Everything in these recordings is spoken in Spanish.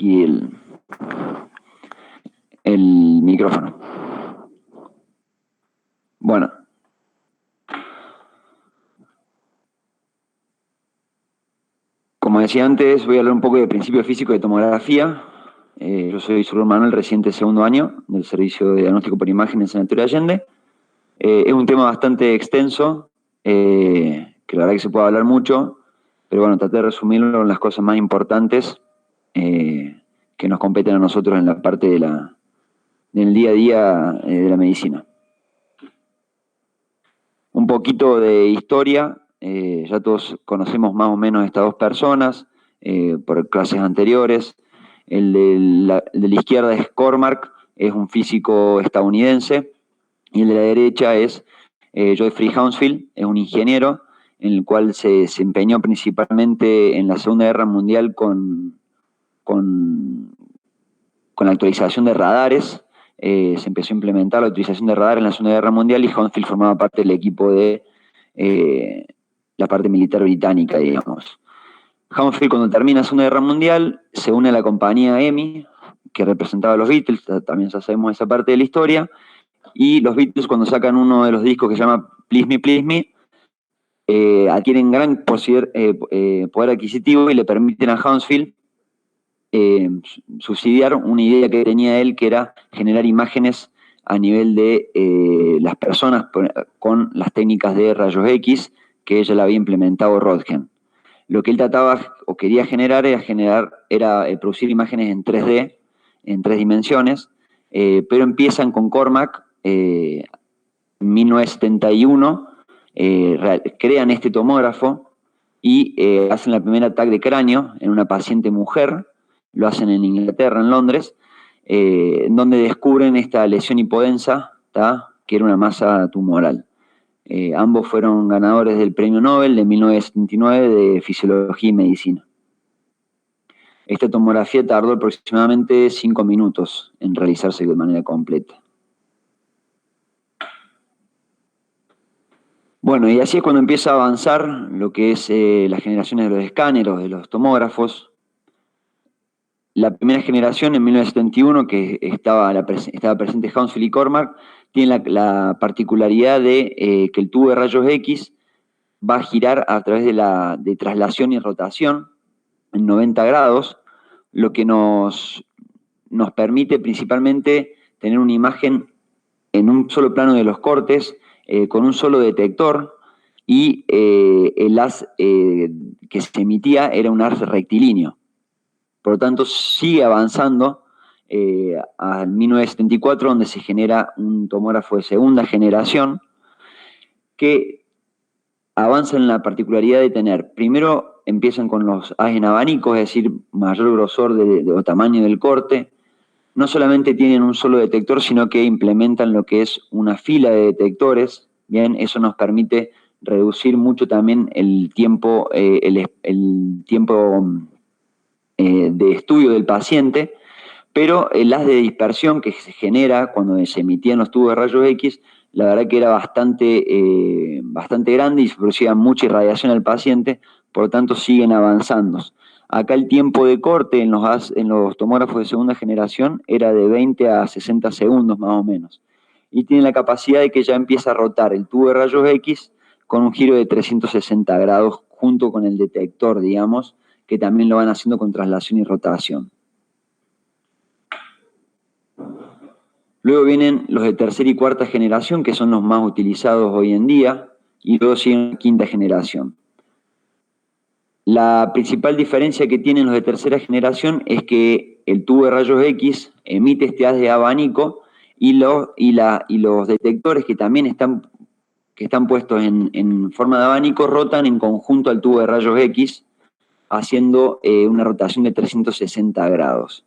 aquí el micrófono. Bueno. Como decía antes, voy a hablar un poco de principio físico de tomografía. Yo soy Surur Manuel, reciente segundo año del Servicio de Diagnóstico por Imagen en Sanatorio Allende. Es un tema bastante extenso, que la verdad que se puede hablar mucho, pero bueno, traté de resumirlo en las cosas más importantes que nos competen a nosotros en la parte del día a día de la medicina. Un poquito de historia. Ya todos conocemos más o menos estas dos personas por clases anteriores. El de la izquierda es Cormack, es un físico estadounidense, y el de la derecha es Geoffrey Hounsfield, es un ingeniero en el cual se desempeñó principalmente en la Segunda Guerra Mundial con la actualización de radares. Se empezó a implementar la utilización de radar en la Segunda Guerra Mundial y Hounsfield formaba parte del equipo de la parte militar británica, digamos. Hounsfield, cuando termina la Segunda Guerra Mundial, se une a la compañía EMI, que representaba a los Beatles, también ya sabemos esa parte de la historia, y los Beatles, cuando sacan uno de los discos que se llama Please Me, adquieren gran poder adquisitivo y le permiten a Hounsfield subsidiar una idea que tenía él, que era generar imágenes a nivel de las personas con las técnicas de rayos X que ella le había implementado Röntgen. Lo que él trataba o quería generar era producir imágenes en 3D, en 3 dimensiones, pero empiezan con Cormack en 1971, crean este tomógrafo y hacen la primera TAC de cráneo en una paciente mujer. Lo hacen en Inglaterra, en Londres, donde descubren esta lesión hipodensa, que era una masa tumoral. Ambos fueron ganadores del Premio Nobel de 1979 de Fisiología y Medicina. Esta tomografía tardó aproximadamente 5 minutos en realizarse de manera completa. Bueno, y así es cuando empieza a avanzar lo que es las generaciones de los escáneres, de los tomógrafos. La primera generación, en 1971, que estaba presente Hounsfield y Cormack, tiene la particularidad de que el tubo de rayos X va a girar a través de traslación y rotación en 90 grados, lo que nos permite principalmente tener una imagen en un solo plano de los cortes, con un solo detector, y el haz que se emitía era un haz rectilíneo. Por lo tanto, sigue avanzando a 1974, donde se genera un tomógrafo de segunda generación que avanza en la particularidad de tener, primero empiezan con los haz en abanico, es decir, mayor grosor o tamaño del corte. No solamente tienen un solo detector, sino que implementan lo que es una fila de detectores. Bien, eso nos permite reducir mucho también el tiempo, de estudio del paciente, pero el haz de dispersión que se genera cuando se emitían los tubos de rayos X, la verdad que era bastante grande y se producía mucha irradiación al paciente, por lo tanto siguen avanzando. Acá el tiempo de corte en los tomógrafos de segunda generación era de 20 a 60 segundos más o menos. Y tiene la capacidad de que ya empieza a rotar el tubo de rayos X con un giro de 360 grados junto con el detector, digamos, que también lo van haciendo con traslación y rotación. Luego vienen los de tercera y cuarta generación, que son los más utilizados hoy en día, y luego sigue la quinta generación. La principal diferencia que tienen los de tercera generación es que el tubo de rayos X emite este haz de abanico y los detectores que también están puestos en forma de abanico rotan en conjunto al tubo de rayos X, haciendo una rotación de 360 grados.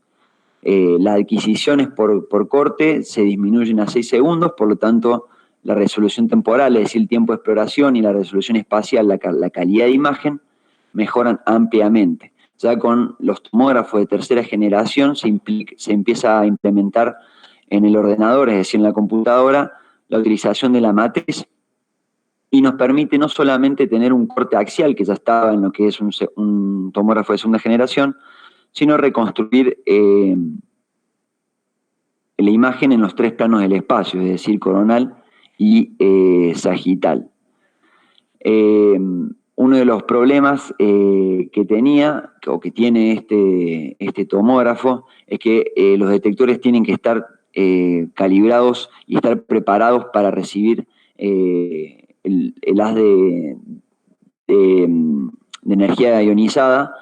Las adquisiciones por corte se disminuyen a 6 segundos, por lo tanto la resolución temporal, es decir, el tiempo de exploración, y la resolución espacial, la calidad de imagen, mejoran ampliamente. Ya con los tomógrafos de tercera generación se empieza a implementar en el ordenador, es decir, en la computadora, la utilización de la matriz, y nos permite no solamente tener un corte axial, que ya estaba en lo que es un tomógrafo de segunda generación, sino reconstruir la imagen en los tres planos del espacio, es decir, coronal y sagital. Uno de los problemas que tenía, o que tiene este tomógrafo, es que los detectores tienen que estar calibrados y estar preparados para recibir el haz de energía ionizada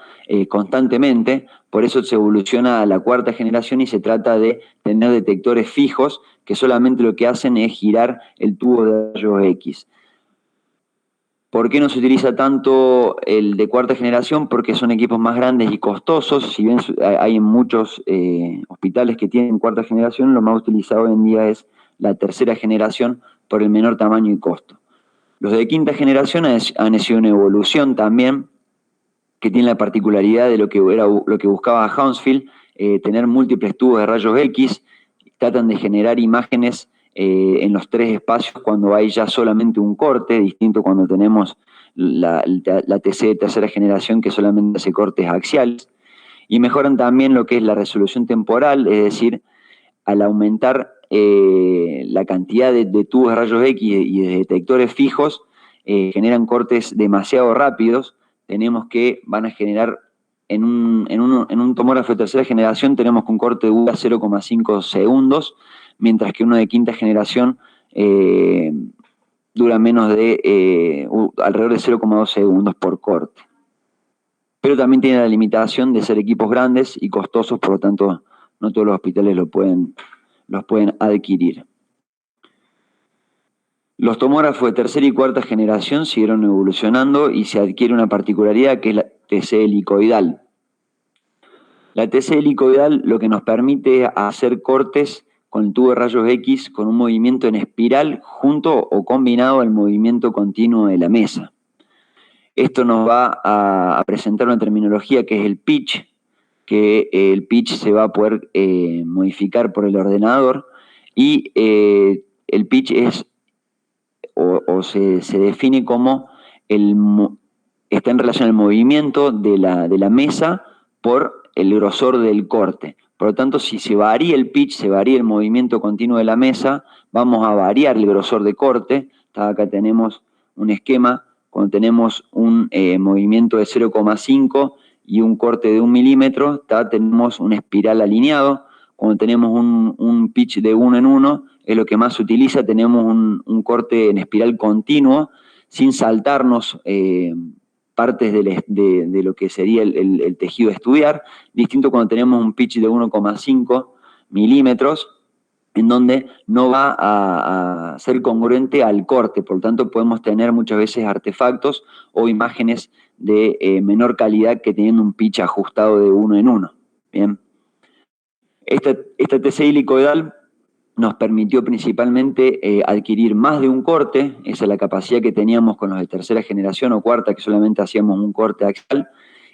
constantemente. Por eso se evoluciona a la cuarta generación y se trata de tener detectores fijos que solamente lo que hacen es girar el tubo de rayos X. ¿Por qué no se utiliza tanto el de cuarta generación? Porque son equipos más grandes y costosos. Si bien hay en muchos hospitales que tienen cuarta generación, lo más utilizado hoy en día es la tercera generación por el menor tamaño y costo. Los de quinta generación han sido una evolución también, que tiene la particularidad de lo que buscaba Hounsfield, tener múltiples tubos de rayos X. Tratan de generar imágenes en los tres espacios cuando hay ya solamente un corte, distinto cuando tenemos la TC de tercera generación que solamente hace cortes axiales, y mejoran también lo que es la resolución temporal, es decir, al aumentar la cantidad de tubos de rayos X y de detectores fijos, generan cortes demasiado rápidos. Tenemos que van a generar en un tomógrafo de tercera generación tenemos que un corte dura 0,5 segundos, mientras que uno de quinta generación dura menos de alrededor de 0,2 segundos por corte. Pero también tiene la limitación de ser equipos grandes y costosos, por lo tanto no todos los hospitales los pueden adquirir. Los tomógrafos de tercera y cuarta generación siguieron evolucionando y se adquiere una particularidad que es la TC helicoidal. La TC helicoidal lo que nos permite hacer cortes con el tubo de rayos X con un movimiento en espiral junto o combinado al movimiento continuo de la mesa. Esto nos va a presentar una terminología que es el pitch, que el pitch se va a poder modificar por el ordenador y el pitch es se define como está en relación al movimiento de la mesa por el grosor del corte. Por lo tanto, si se varía el pitch, se varía el movimiento continuo de la mesa, vamos a variar el grosor de corte. Acá tenemos un esquema, cuando tenemos un movimiento de 0,5 y un corte de 1 milímetro, tenemos una espiral alineado. Cuando tenemos un pitch de 1 en 1, es lo que más se utiliza, tenemos un corte en espiral continuo, sin saltarnos partes de lo que sería el tejido a estudiar, distinto cuando tenemos un pitch de 1,5 milímetros, en donde no va a ser congruente al corte, por lo tanto podemos tener muchas veces artefactos o imágenes de menor calidad que teniendo un pitch ajustado de 1 en 1. Bien. Esta TC helicoidal nos permitió principalmente adquirir más de un corte, esa es la capacidad que teníamos con los de tercera generación o cuarta, que solamente hacíamos un corte axial,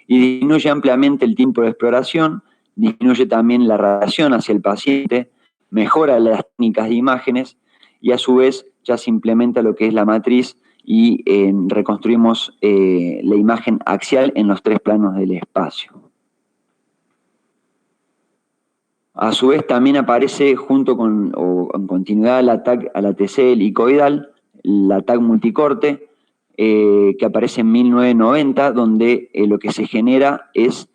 y disminuye ampliamente el tiempo de exploración, disminuye también la radiación hacia el paciente, mejora las técnicas de imágenes, y a su vez ya se implementa lo que es la matriz y reconstruimos la imagen axial en los tres planos del espacio. A su vez también aparece junto con, o en continuidad a la TC helicoidal, la TAC multicorte, que aparece en 1990, donde lo que se genera es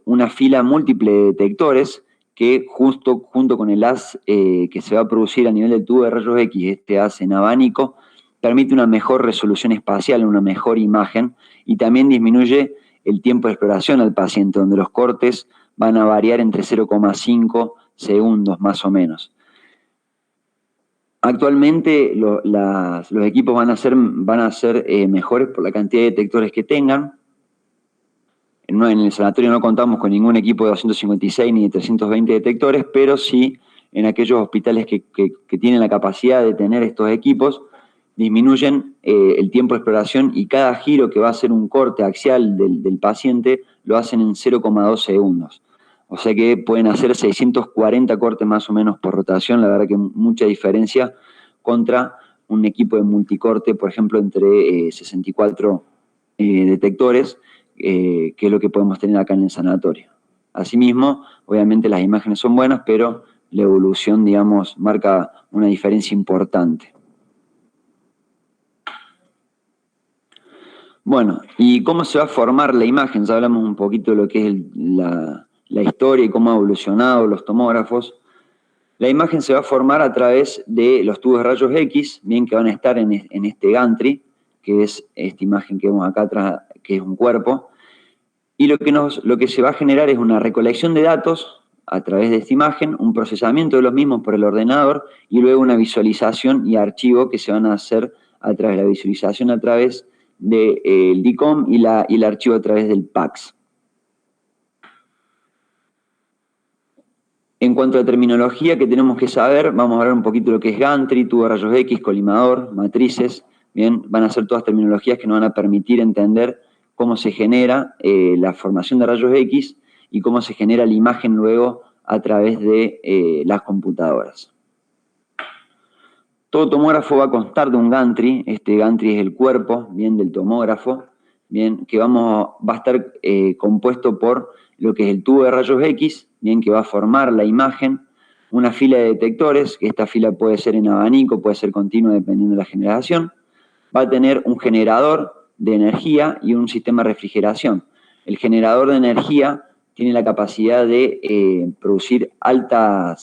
una fila múltiple de detectores que junto con el haz que se va a producir a nivel del tubo de rayos X, este haz en abanico, permite una mejor resolución espacial, una mejor imagen, y también disminuye el tiempo de exploración al paciente, donde los cortes van a variar entre 0,5 segundos más o menos. Actualmente los equipos van a ser mejores por la cantidad de detectores que tengan. En el sanatorio no contamos con ningún equipo de 256 ni de 320 detectores, pero sí en aquellos hospitales que tienen la capacidad de tener estos equipos, disminuyen el tiempo de exploración y cada giro que va a ser un corte axial del paciente lo hacen en 0,2 segundos. O sea que pueden hacer 640 cortes más o menos por rotación, la verdad que mucha diferencia contra un equipo de multicorte, por ejemplo, entre 64 detectores, que es lo que podemos tener acá en el sanatorio. Asimismo, obviamente las imágenes son buenas, pero la evolución, digamos, marca una diferencia importante. Bueno, ¿y cómo se va a formar la imagen? Ya hablamos un poquito de lo que es la historia y cómo han evolucionado los tomógrafos. La imagen se va a formar a través de los tubos de rayos X, bien que van a estar en este gantry, que es esta imagen que vemos acá atrás, que es un cuerpo. Y lo que se va a generar es una recolección de datos a través de esta imagen, un procesamiento de los mismos por el ordenador y luego una visualización y archivo que se van a hacer a través de la visualización a través del DICOM y el archivo a través del PACS. En cuanto a la terminología que tenemos que saber, vamos a hablar un poquito de lo que es gantry, tubo de rayos X, colimador, matrices. Bien, van a ser todas terminologías que nos van a permitir entender cómo se genera la formación de rayos X y cómo se genera la imagen luego a través de las computadoras. Todo tomógrafo va a constar de un gantry. Este gantry es el cuerpo, bien, del tomógrafo, bien, que va a estar compuesto por lo que es el tubo de rayos X, bien, que va a formar la imagen, una fila de detectores, que esta fila puede ser en abanico, puede ser continua dependiendo de la generación. Va a tener un generador de energía y un sistema de refrigeración. El generador de energía tiene la capacidad de producir alta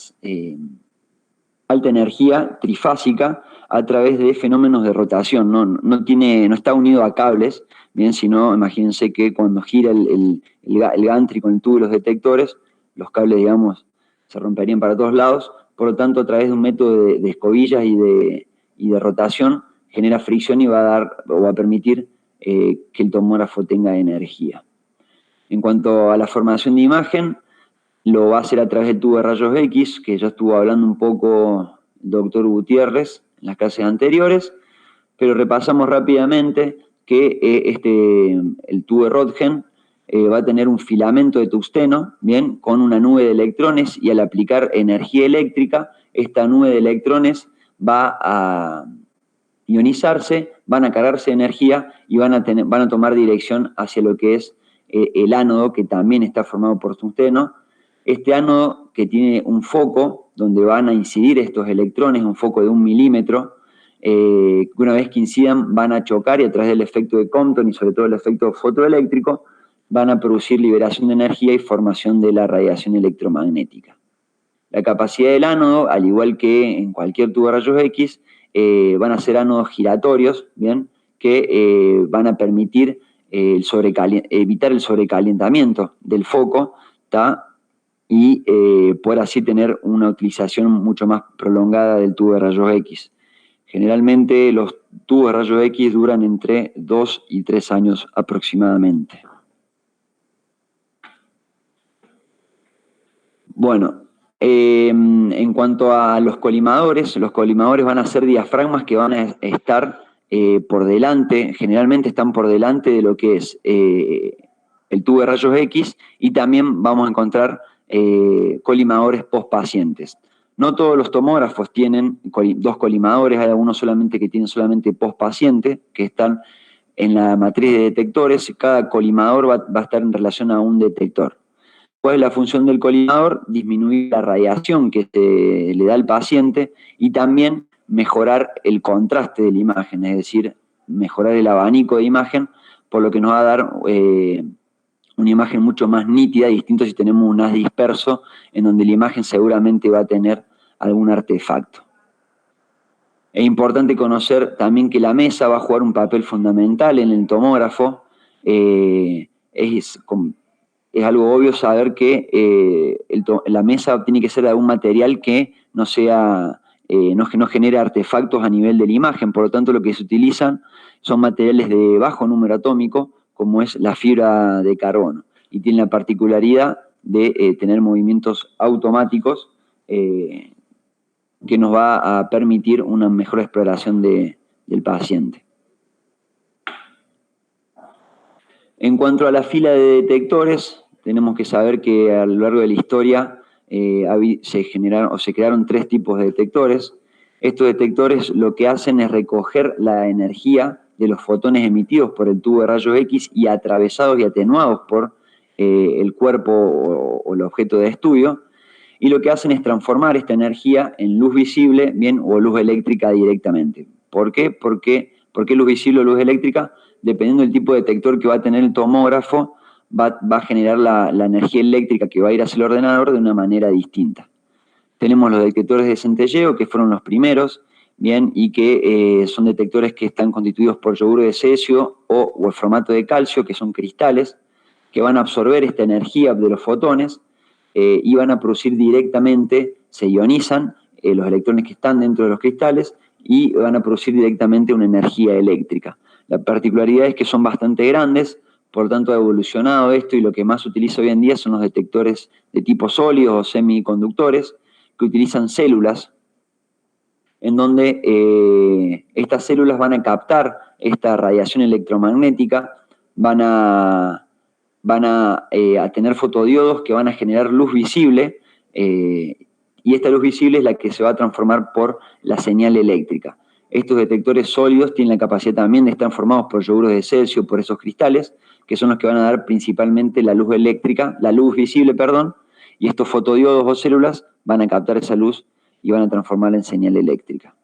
energía trifásica a través de fenómenos de rotación. No está unido a cables, bien, sino imagínense que cuando gira el gantry con el tubo y los detectores, los cables, digamos, se romperían para todos lados. Por lo tanto, a través de un método de escobillas y de rotación, genera fricción y va a permitir que el tomógrafo tenga energía. En cuanto a la formación de imagen, lo va a hacer a través del tubo de rayos X, que ya estuvo hablando un poco el doctor Gutiérrez en las clases anteriores, pero repasamos rápidamente que el tubo de Röntgen va a tener un filamento de tungsteno, bien, con una nube de electrones, y al aplicar energía eléctrica, esta nube de electrones va a ionizarse, van a cargarse de energía y van a tomar dirección hacia lo que es el ánodo, que también está formado por tungsteno. Este ánodo, que tiene un foco donde van a incidir estos electrones, un foco de 1 milímetro, que una vez que incidan van a chocar y a través del efecto de Compton y sobre todo el efecto fotoeléctrico van a producir liberación de energía y formación de la radiación electromagnética. La capacidad del ánodo, al igual que en cualquier tubo de rayos X, van a ser ánodos giratorios, ¿bien? Que van a permitir evitar el sobrecalentamiento del foco, ¿tá? Y poder así tener una utilización mucho más prolongada del tubo de rayos X. Generalmente los tubos de rayos X duran entre 2 y 3 años aproximadamente. Bueno, en cuanto a los colimadores van a ser diafragmas que van a estar por delante, generalmente están por delante de lo que es el tubo de rayos X, y también vamos a encontrar colimadores postpacientes. No todos los tomógrafos tienen dos colimadores, hay algunos solamente que tienen solamente postpaciente, que están en la matriz de detectores. Cada colimador va a estar en relación a un detector. ¿Cuál es la función del colimador? Disminuir la radiación que se le da al paciente y también mejorar el contraste de la imagen, es decir, mejorar el abanico de imagen, por lo que nos va a dar una imagen mucho más nítida, distinto si tenemos un haz disperso, en donde la imagen seguramente va a tener algún artefacto. Es importante conocer también que la mesa va a jugar un papel fundamental en el tomógrafo. Es algo obvio saber que la mesa tiene que ser de algún material que no genere artefactos a nivel de la imagen. Por lo tanto, lo que se utilizan son materiales de bajo número atómico, como es la fibra de carbono, y tiene la particularidad de tener movimientos automáticos que nos va a permitir una mejor exploración del paciente. En cuanto a la fila de detectores, tenemos que saber que a lo largo de la historia se crearon 3 tipos de detectores. Estos detectores lo que hacen es recoger la energía de los fotones emitidos por el tubo de rayos X y atravesados y atenuados por el cuerpo o el objeto de estudio, y lo que hacen es transformar esta energía en luz visible, bien, o luz eléctrica directamente. ¿Por qué? ¿Por qué luz visible o luz eléctrica? Dependiendo del tipo de detector que va a tener el tomógrafo, va a generar la energía eléctrica que va a ir hacia el ordenador de una manera distinta. Tenemos los detectores de centelleo, que fueron los primeros, bien, y que son detectores que están constituidos por yoduro de cesio o wolframato de calcio, que son cristales, que van a absorber esta energía de los fotones y van a producir directamente, se ionizan los electrones que están dentro de los cristales y van a producir directamente una energía eléctrica. La particularidad es que son bastante grandes, por lo tanto ha evolucionado esto y lo que más se utiliza hoy en día son los detectores de tipo sólidos o semiconductores que utilizan células en donde estas células van a captar esta radiación electromagnética, van a tener fotodiodos que van a generar luz visible y esta luz visible es la que se va a transformar por la señal eléctrica. Estos detectores sólidos tienen la capacidad también de estar formados por yoduros de cesio, por esos cristales, que son los que van a dar principalmente la luz eléctrica, la luz visible, perdón, y estos fotodiodos o células van a captar esa luz y van a transformarla en señal eléctrica.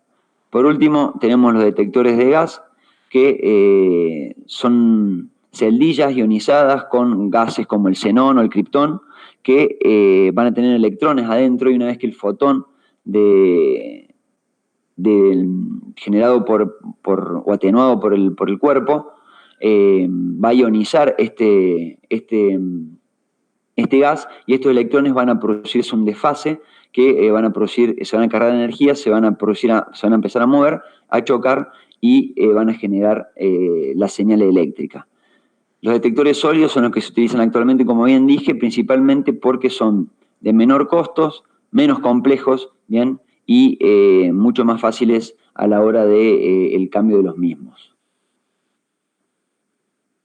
Por último, tenemos los detectores de gas, que son celdillas ionizadas con gases como el xenón o el criptón, que van a tener electrones adentro y una vez que el fotón generado o atenuado por el cuerpo va a ionizar este gas y estos electrones van a producirse un desfase que se van a cargar de energía, se van a empezar a mover, a chocar y van a generar la señal eléctrica. Los detectores sólidos son los que se utilizan actualmente, como bien dije, principalmente porque son de menor costos, menos complejos, ¿bien? Y mucho más fáciles a la hora del cambio de los mismos.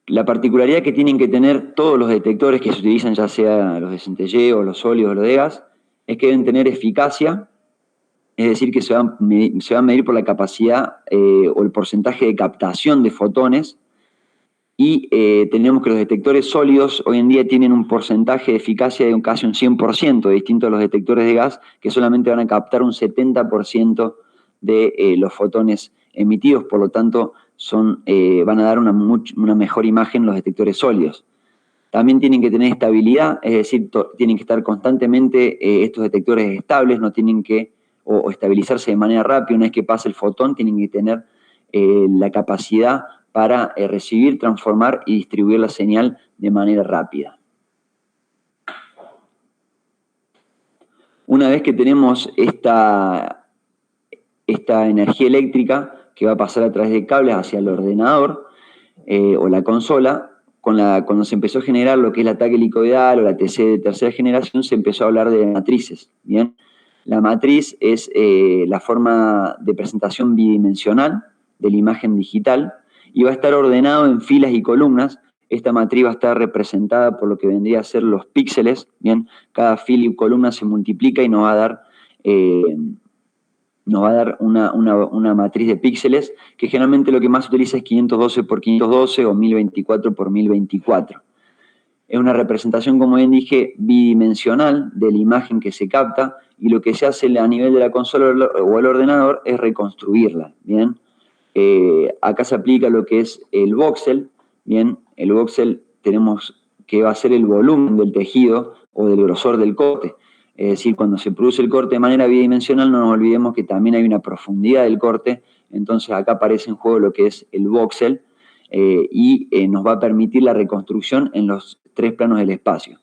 La particularidad que tienen que tener todos los detectores que se utilizan, ya sea los de centelleo, los sólidos o los de gas, es que deben tener eficacia, es decir, que se va a medir por la capacidad o el porcentaje de captación de fotones, y tenemos que los detectores sólidos hoy en día tienen un porcentaje de eficacia de casi un 100%, distinto a los detectores de gas, que solamente van a captar un 70% de los fotones emitidos, por lo tanto van a dar una mejor imagen los detectores sólidos. También tienen que tener estabilidad, es decir, tienen que estar constantemente estos detectores estables, no tienen que o estabilizarse de manera rápida. Una vez que pasa el fotón, tienen que tener la capacidad para recibir, transformar y distribuir la señal de manera rápida. Una vez que tenemos esta energía eléctrica que va a pasar a través de cables hacia el ordenador o la consola, cuando se empezó a generar lo que es la TAC helicoidal o la TC de tercera generación, se empezó a hablar de matrices, ¿bien? La matriz es la forma de presentación bidimensional de la imagen digital y va a estar ordenado en filas y columnas. Esta matriz va a estar representada por lo que vendría a ser los píxeles, ¿bien? Cada fila y columna se multiplica y nos va a dar una matriz de píxeles, que generalmente lo que más se utiliza es 512 por 512 o 1024 por 1024. Es una representación, como bien dije, bidimensional de la imagen que se capta, y lo que se hace a nivel de la consola o el ordenador es reconstruirla, ¿bien? Acá se aplica lo que es el voxel, ¿bien? El voxel tenemos que va a ser el volumen del tejido o del grosor del corte. Es decir, cuando se produce el corte de manera bidimensional, no nos olvidemos que también hay una profundidad del corte, entonces acá aparece en juego lo que es el voxel y nos va a permitir la reconstrucción en los 3 planos del espacio.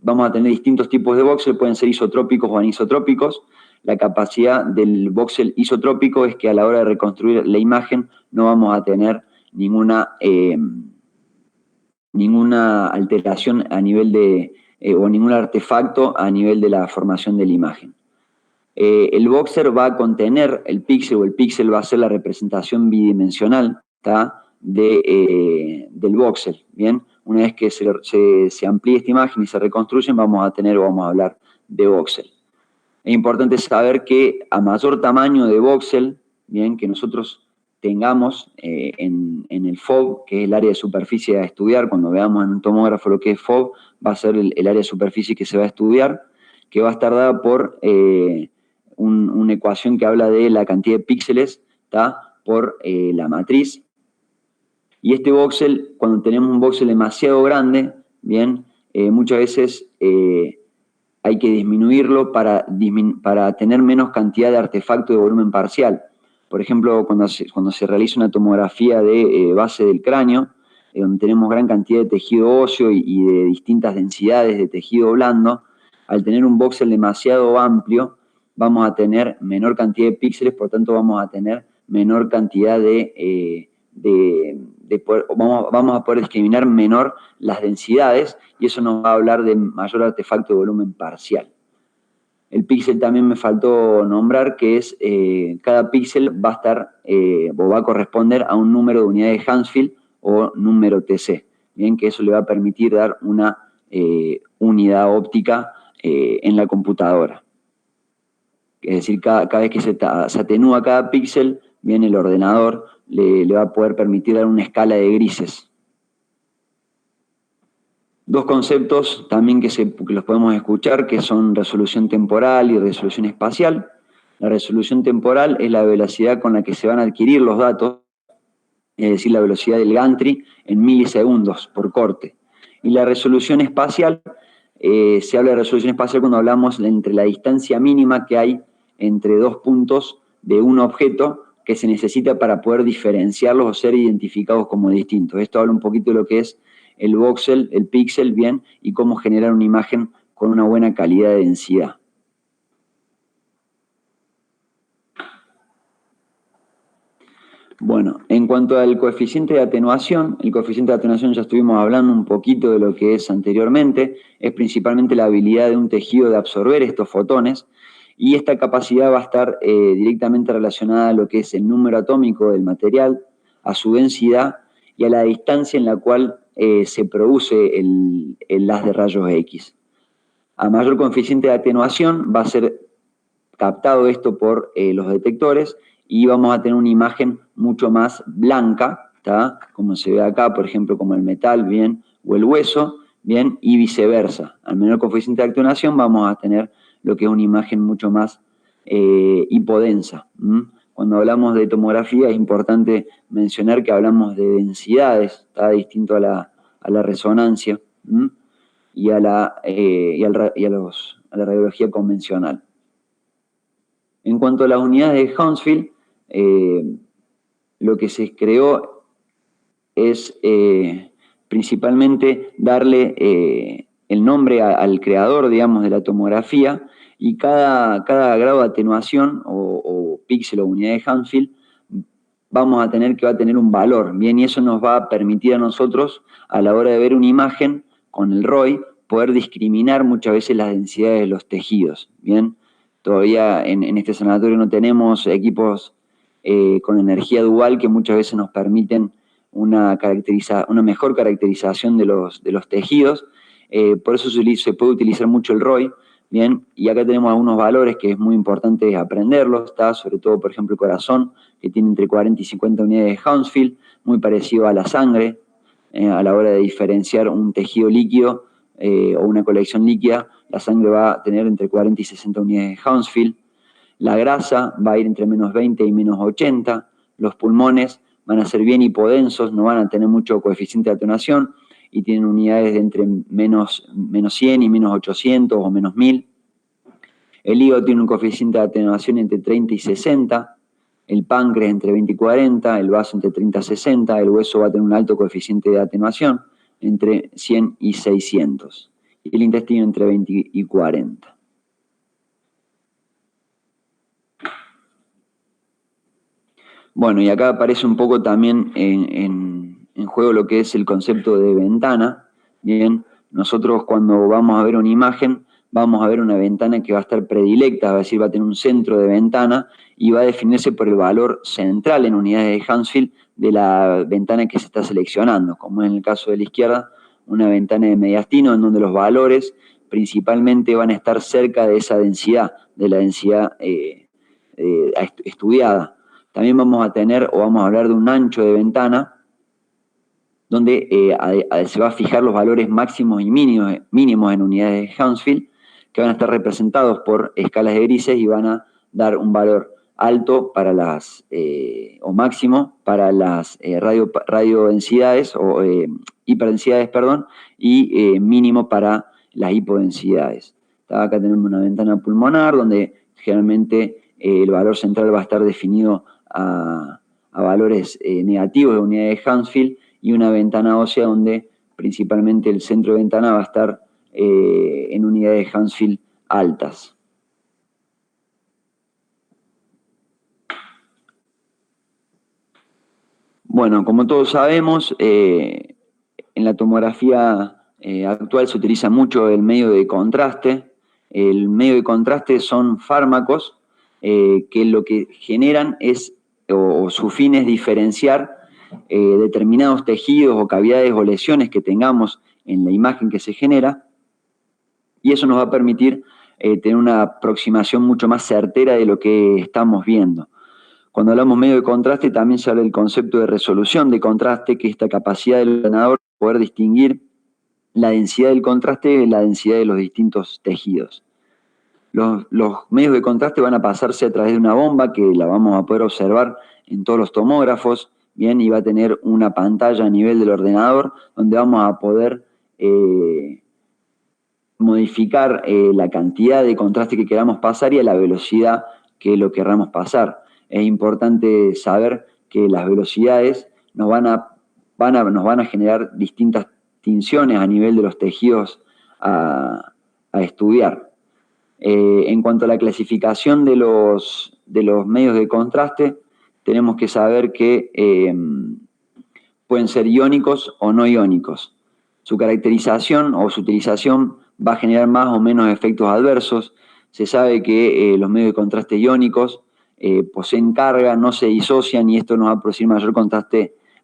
Vamos a tener distintos tipos de voxel, pueden ser isotrópicos o anisotrópicos. La capacidad del voxel isotrópico es que a la hora de reconstruir la imagen no vamos a tener ninguna alteración a nivel de, o ningún artefacto a nivel de la formación de la imagen. El voxel va a contener el píxel, o el píxel va a ser la representación bidimensional, ¿tá? Del voxel, ¿bien? Una vez que se amplíe esta imagen y se reconstruyen, vamos a hablar de voxel. Es importante saber que a mayor tamaño de voxel, bien, que nosotros tengamos en el FOB, que es el área de superficie a estudiar. Cuando veamos en un tomógrafo lo que es FOB, va a ser el área de superficie que se va a estudiar, que va a estar dada por una ecuación que habla de la cantidad de píxeles, ¿tá?, por la matriz. Y este voxel, cuando tenemos un voxel demasiado grande, bien, muchas veces hay que disminuirlo para tener menos cantidad de artefacto de volumen parcial. Por ejemplo, cuando se realiza una tomografía de base del cráneo, donde tenemos gran cantidad de tejido óseo y de distintas densidades de tejido blando, al tener un voxel demasiado amplio, vamos a tener menor cantidad de píxeles, por tanto vamos a tener menor cantidad vamos a poder discriminar menor las densidades, y eso nos va a hablar de mayor artefacto de volumen parcial. El píxel también me faltó nombrar, que es cada píxel va a estar o va a corresponder a un número de unidades de Hounsfield o número TC. Bien, que eso le va a permitir dar una unidad óptica en la computadora. Es decir, cada vez que se atenúa cada píxel, bien, el ordenador le va a poder permitir dar una escala de grises. Dos conceptos también que los podemos escuchar, que son resolución temporal y resolución espacial. La resolución temporal es la velocidad con la que se van a adquirir los datos, es decir, la velocidad del gantry en milisegundos por corte. Y la resolución espacial, se habla de resolución espacial cuando hablamos entre la distancia mínima que hay entre dos puntos de un objeto que se necesita para poder diferenciarlos o ser identificados como distintos. Esto habla un poquito de lo que es el voxel, el píxel, bien, y cómo generar una imagen con una buena calidad de densidad. Bueno, en cuanto al coeficiente de atenuación, el coeficiente de atenuación ya estuvimos hablando un poquito de lo que es anteriormente, es principalmente la habilidad de un tejido de absorber estos fotones, y esta capacidad va a estar directamente relacionada a lo que es el número atómico del material, a su densidad y a la distancia en la cual se produce el haz de rayos X. A mayor coeficiente de atenuación va a ser captado esto por los detectores y vamos a tener una imagen mucho más blanca, ¿tá?, como se ve acá, por ejemplo, como el metal, bien, o el hueso, bien, y viceversa. Al menor coeficiente de atenuación vamos a tener lo que es una imagen mucho más hipodensa. Cuando hablamos de tomografía es importante mencionar que hablamos de densidades, está distinto a la resonancia y a la radiología convencional. En cuanto a las unidades de Hounsfield, lo que se creó es principalmente darle el nombre al creador, digamos, de la tomografía, y cada grado de atenuación o píxel o unidad de Hounsfield va a tener un valor, bien, y eso nos va a permitir a nosotros, a la hora de ver una imagen con el ROI, poder discriminar muchas veces las densidades de los tejidos, bien. Todavía en este sanatorio no tenemos equipos con energía dual que muchas veces nos permiten una mejor caracterización de los tejidos, por eso se puede utilizar mucho el ROI, bien, y acá tenemos algunos valores que es muy importante aprenderlos, ¿está? Sobre todo, por ejemplo, el corazón, que tiene entre 40 y 50 unidades de Hounsfield, muy parecido a la sangre, a la hora de diferenciar un tejido líquido o una colección líquida. La sangre va a tener entre 40 y 60 unidades de Hounsfield. La grasa va a ir entre menos 20 y menos 80. Los pulmones van a ser bien hipodensos, no van a tener mucho coeficiente de atenuación y tienen unidades de entre menos 100 y menos 800 o menos 1000. El hígado tiene un coeficiente de atenuación entre 30 y 60. El páncreas entre 20 y 40, el vaso entre 30 y 60, el hueso va a tener un alto coeficiente de atenuación entre 100 y 600. Y el intestino entre 20 y 40. Bueno, y acá aparece un poco también en juego lo que es el concepto de ventana. Bien, nosotros cuando vamos a ver una imagen, vamos a ver una ventana que va a estar predilecta, es decir, va a tener un centro de ventana y va a definirse por el valor central en unidades de Hounsfield de la ventana que se está seleccionando, como en el caso de la izquierda, una ventana de mediastino en donde los valores principalmente van a estar cerca de esa densidad, de la densidad estudiada. También vamos a tener, o vamos a hablar de un ancho de ventana, donde se va a fijar los valores máximos y mínimos en unidades de Hounsfield, que van a estar representados por escalas de grises y van a dar un valor alto para las, o máximo para las radiodensidades, o hiperdensidades, perdón, y mínimo para las hipodensidades. Acá tenemos una ventana pulmonar, donde generalmente el valor central va a estar definido a valores negativos de unidades de Hounsfield, y una ventana ósea donde principalmente el centro de ventana va a estar en unidades de Hounsfield altas. Bueno, como todos sabemos, en la tomografía actual se utiliza mucho el medio de contraste. El medio de contraste son fármacos que lo que generan es, o su fin es diferenciar determinados tejidos o cavidades o lesiones que tengamos en la imagen que se genera, y eso nos va a permitir tener una aproximación mucho más certera de lo que estamos viendo. Cuando hablamos medio de contraste, también se habla del concepto de resolución de contraste, que es esta capacidad del ordenador de poder distinguir la densidad del contraste de la densidad de los distintos tejidos. Los medios de contraste van a pasarse a través de una bomba que la vamos a poder observar en todos los tomógrafos, bien, y va a tener una pantalla a nivel del ordenador donde vamos a poder modificar la cantidad de contraste que queramos pasar y a la velocidad que lo queramos pasar. Es importante saber que las velocidades nos van a generar distintas tinciones a nivel de los tejidos a estudiar. En cuanto a la clasificación de los medios de contraste, tenemos que saber que pueden ser iónicos o no iónicos. Su caracterización o su utilización va a generar más o menos efectos adversos. Se sabe que los medios de contraste iónicos poseen carga, no se disocian, y esto nos va a producir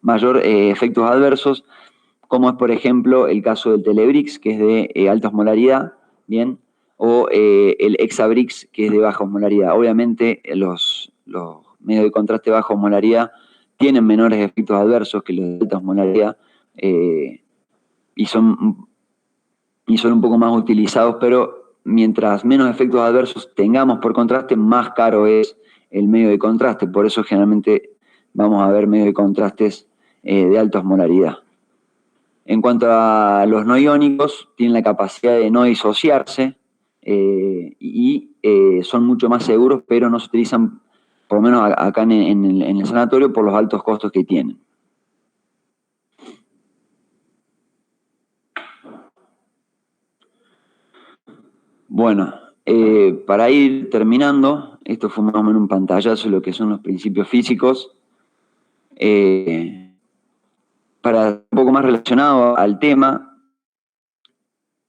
mayor efectos adversos, como es, por ejemplo, el caso del Telebrix, que es de alta osmolaridad, ¿bien? O el Hexabrix, que es de baja osmolaridad. Obviamente los medios de contraste de baja osmolaridad tienen menores efectos adversos que los de alta osmolaridad, y son un poco más utilizados, pero mientras menos efectos adversos tengamos por contraste, más caro es el medio de contraste. Por eso generalmente vamos a ver medios de contrastes de alta osmolaridad. En cuanto a los no iónicos, tienen la capacidad de no disociarse y son mucho más seguros, pero no se utilizan, por lo menos acá en el sanatorio, por los altos costos que tienen. Bueno, para ir terminando, esto fue más o menos un pantallazo de lo que son los principios físicos. Para un poco más relacionado al tema,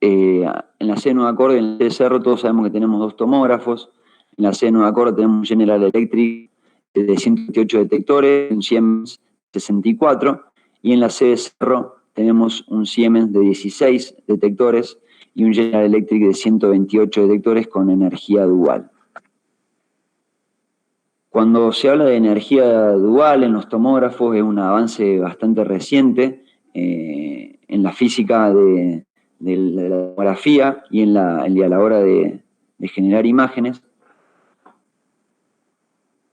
en la C de Nueva Córdoba y en la C de Cerro todos sabemos que tenemos dos tomógrafos. En la C de Nueva Córdoba tenemos un General Electric de 128 detectores, un Siemens 64, y en la C de Cerro tenemos un Siemens de 16 detectores y un General Electric de 128 detectores con energía dual. Cuando se habla de energía dual en los tomógrafos, es un avance bastante reciente en la física de la tomografía y a la hora de generar imágenes.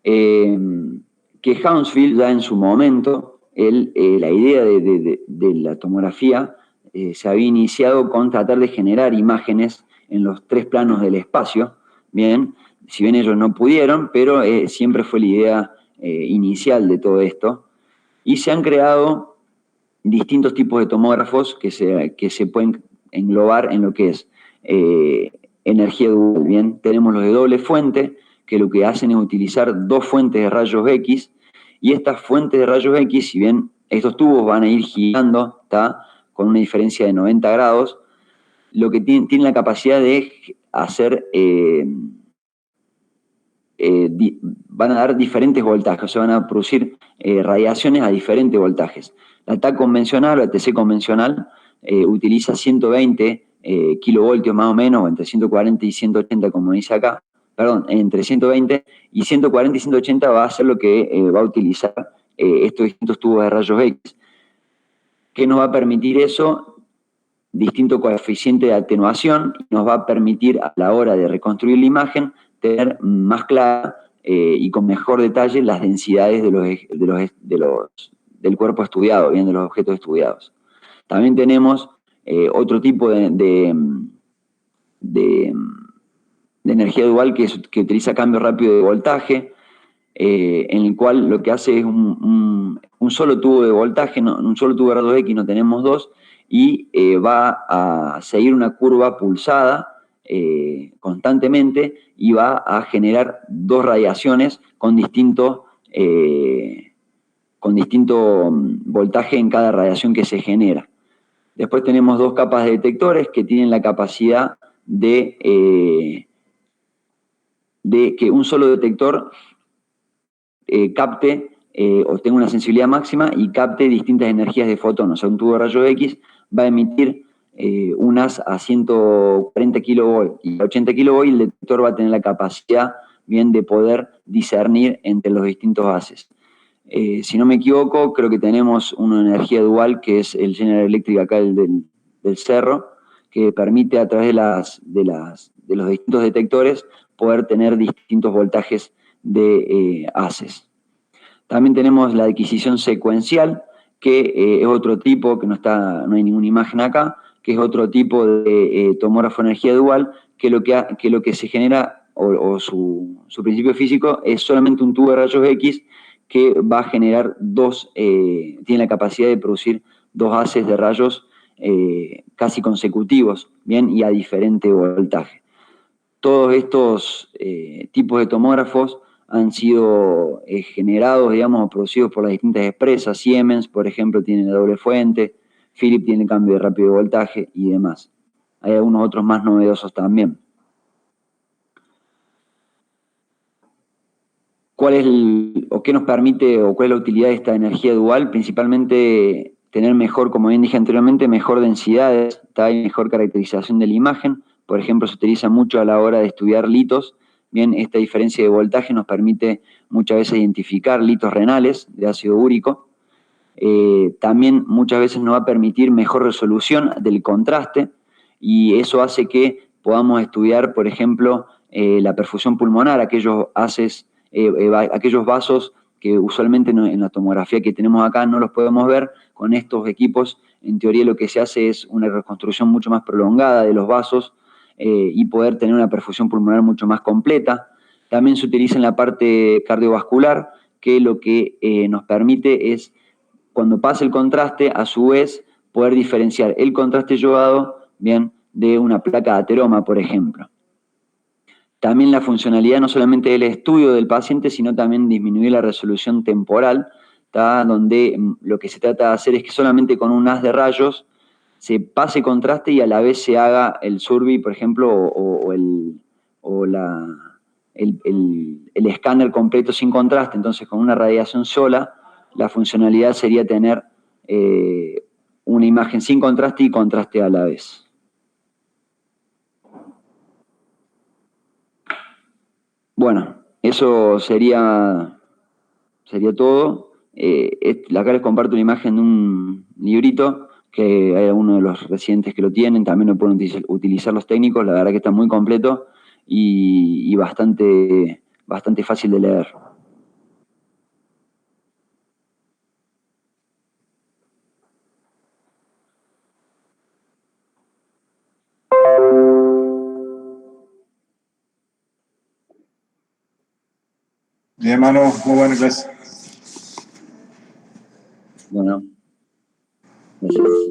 Que Hounsfield ya en su momento, la idea de la tomografía se había iniciado con tratar de generar imágenes en los tres planos del espacio, bien, si bien ellos no pudieron, pero siempre fue la idea inicial de todo esto, y se han creado distintos tipos de tomógrafos que se pueden englobar en lo que es energía dual, bien, tenemos los de doble fuente, que lo que hacen es utilizar dos fuentes de rayos X, y estas fuentes de rayos X, si bien estos tubos van a ir girando, ¿tá?, con una diferencia de 90 grados, lo que tienen la capacidad de hacer, van a dar diferentes voltajes, o sea, van a producir radiaciones a diferentes voltajes. La TAC convencional, o la TC convencional, utiliza 120 kilovoltios más o menos, o entre 140 y 180, como dice acá, entre 120 y 140 y 180 va a ser lo que va a utilizar estos distintos tubos de rayos X. ¿Qué nos va a permitir eso? Distinto coeficiente de atenuación, y nos va a permitir a la hora de reconstruir la imagen tener más clara y con mejor detalle las densidades del cuerpo estudiado, bien, de los objetos estudiados. También tenemos otro tipo de energía dual que utiliza cambio rápido de voltaje, en el cual lo que hace es un solo tubo de voltaje, un solo tubo de rayos X, no tenemos dos, y va a seguir una curva pulsada constantemente y va a generar dos radiaciones con distinto voltaje en cada radiación que se genera. Después tenemos dos capas de detectores que tienen la capacidad de que un solo detector capte o tenga una sensibilidad máxima y capte distintas energías de fotones. O sea, un tubo de rayos X va a emitir unas a 140 kV y a 80 kV, y el detector va a tener la capacidad bien de poder discernir entre los distintos haces. Si no me equivoco, creo que tenemos una energía dual que es el General Electric acá del cerro, que permite a través de los distintos detectores poder tener distintos voltajes de haces. También tenemos la adquisición secuencial, que es otro tipo, que no hay ninguna imagen acá, que es otro tipo de tomógrafo de energía dual, que lo que se genera, o su principio físico, es solamente un tubo de rayos X que va a generar tiene la capacidad de producir dos haces de rayos casi consecutivos, bien, y a diferente voltaje. Todos estos tipos de tomógrafos han sido generados, digamos, o producidos por las distintas empresas. Siemens, por ejemplo, tiene la doble fuente, Philips tiene el cambio de rápido voltaje y demás. Hay algunos otros más novedosos también. ¿Qué nos permite o cuál es la utilidad de esta energía dual? Principalmente tener mejor, como bien dije anteriormente, mejor densidades, y mejor caracterización de la imagen. Por ejemplo, se utiliza mucho a la hora de estudiar litos. Bien, esta diferencia de voltaje nos permite muchas veces identificar litos renales de ácido úrico. También muchas veces nos va a permitir mejor resolución del contraste, y eso hace que podamos estudiar, por ejemplo, la perfusión pulmonar, aquellos vasos que usualmente en la tomografía que tenemos acá no los podemos ver. Con estos equipos, en teoría, lo que se hace es una reconstrucción mucho más prolongada de los vasos y poder tener una perfusión pulmonar mucho más completa. También se utiliza en la parte cardiovascular, que lo que nos permite es, cuando pasa el contraste, a su vez, poder diferenciar el contraste yodado, bien, de una placa de ateroma, por ejemplo. También la funcionalidad no solamente del estudio del paciente, sino también disminuir la resolución temporal, donde lo que se trata de hacer es que solamente con un haz de rayos se pase contraste y a la vez se haga el survey, por ejemplo, o el escáner completo sin contraste. Entonces, con una radiación sola, la funcionalidad sería tener una imagen sin contraste y contraste a la vez. Bueno, eso sería todo. Acá les comparto una imagen de un librito, que hay algunos de los residentes que lo tienen, también lo pueden utilizar los técnicos. La verdad que está muy completo y bastante fácil de leer. Bien, Manu, muy buena clase. Bueno, gracias.